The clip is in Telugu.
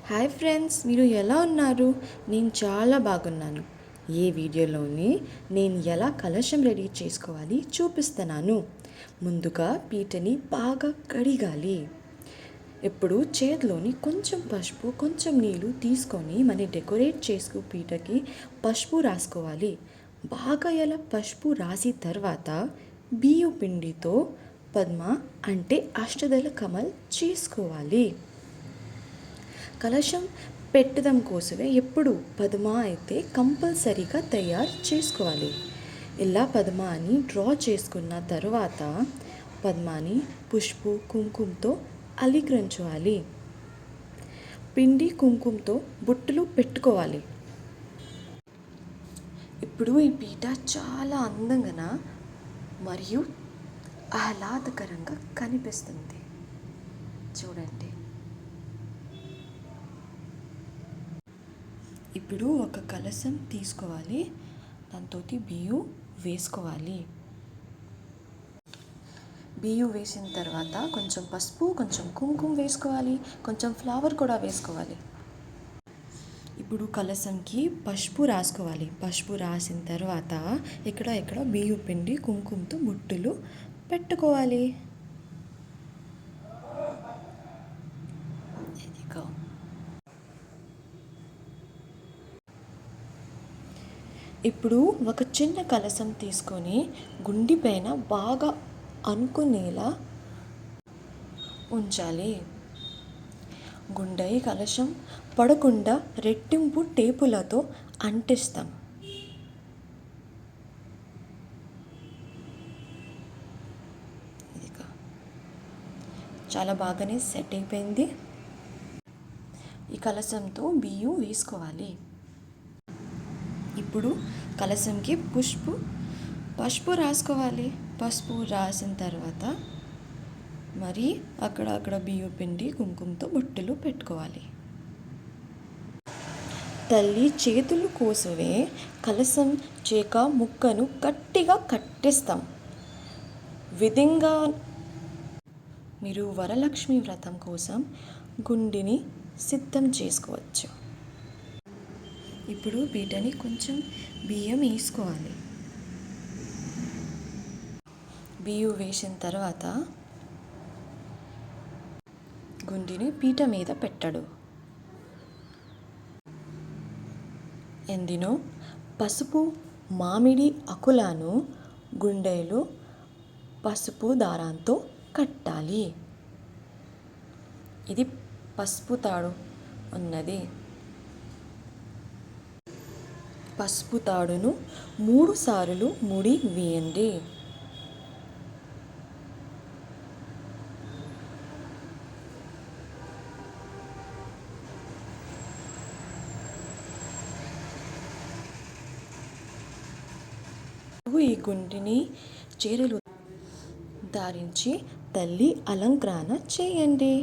హాయ్ ఫ్రెండ్స్, మీరు ఎలా ఉన్నారు? నేను చాలా బాగున్నాను. ఈ వీడియోలోని నేను ఎలా కలశం రెడీ చేసుకోవాలి చూపిస్తున్నాను. ముందుగా పీటని బాగా కడిగాలి. ఇప్పుడు చేతిలోని కొంచెం పసుపు కొంచెం నీళ్ళు తీసుకొని మనం డెకరేట్ చేసుకు పీటకి పసుపు రాసుకోవాలి. బాగా ఎలా పసుపు రాసి తర్వాత బియ్య పిండితో పద్మ అంటే అష్టదళ కమల్ చేసుకోవాలి. కలశం పెట్టడం కోసమే ఎప్పుడు పద్మ అయితే కంపల్సరీగా తయారు చేసుకోవాలి. ఇలా పద్మాని డ్రా చేసుకున్న తర్వాత పద్మాని పుష్పు కుంకుమతో అలంకరించాలి. పిండి కుంకుమతో బుట్టలు పెట్టుకోవాలి. ఇప్పుడు ఈ పీట చాలా అందంగా మరియు ఆహ్లాదకరంగా కనిపిస్తుంది. చూడండి. ఇప్పుడు ఒక కలశం తీసుకోవాలి. దాంతో బియ్యం వేసుకోవాలి. బియ్యం వేసిన తర్వాత కొంచెం పసుపు కొంచెం కుంకుమ వేసుకోవాలి. కొంచెం ఫ్లవర్ కూడా వేసుకోవాలి. ఇప్పుడు కలశంకి పసుపు రాసుకోవాలి. పసుపు రాసిన తర్వాత ఇక్కడ బియ్యం పిండి కుంకుమతో బుట్టలు పెట్టుకోవాలి. ఇప్పుడు ఒక చిన్న కలశం తీసుకొని గుండి పైన బాగా అనుకునేలా ఉంచాలి. గుండె కలశం పడకుండా రెట్టింపు టేపులతో అంటిస్తాం. చాలా బాగానే సెట్ అయిపోయింది. ఈ కలశంతో బియ్యం వేసుకోవాలి. ఇప్పుడు కలశంకి పసుపు రాసుకోవాలి. పసుపు రాసిన తర్వాత మరి అక్కడ బియ్యం పిండి కుంకుమతో బొట్టులు పెట్టుకోవాలి. తల్లి చేతుల కోసమే కలశం చేక ముక్కను గట్టిగా కట్టేస్తాం. విధంగా మీరు వరలక్ష్మి వ్రతం కోసం గుండిని సిద్ధం చేసుకోవచ్చు. ఇప్పుడు పీటని కొంచెం బియ్యం వేసుకోవాలి. బియ్యం వేసిన తర్వాత గుండిని పీట మీద పెట్టడు. ఎందునో పసుపు మామిడి ఆకులను గుండెలు పసుపు దారంతో కట్టాలి. ఇది పసుపు తాడు ఉన్నది. పసుపు తాడును 3 సార్లు ముడి వేయండి. ఈ గుండిని చీరలు ధరించి తల్లి అలంకరణ చేయండి.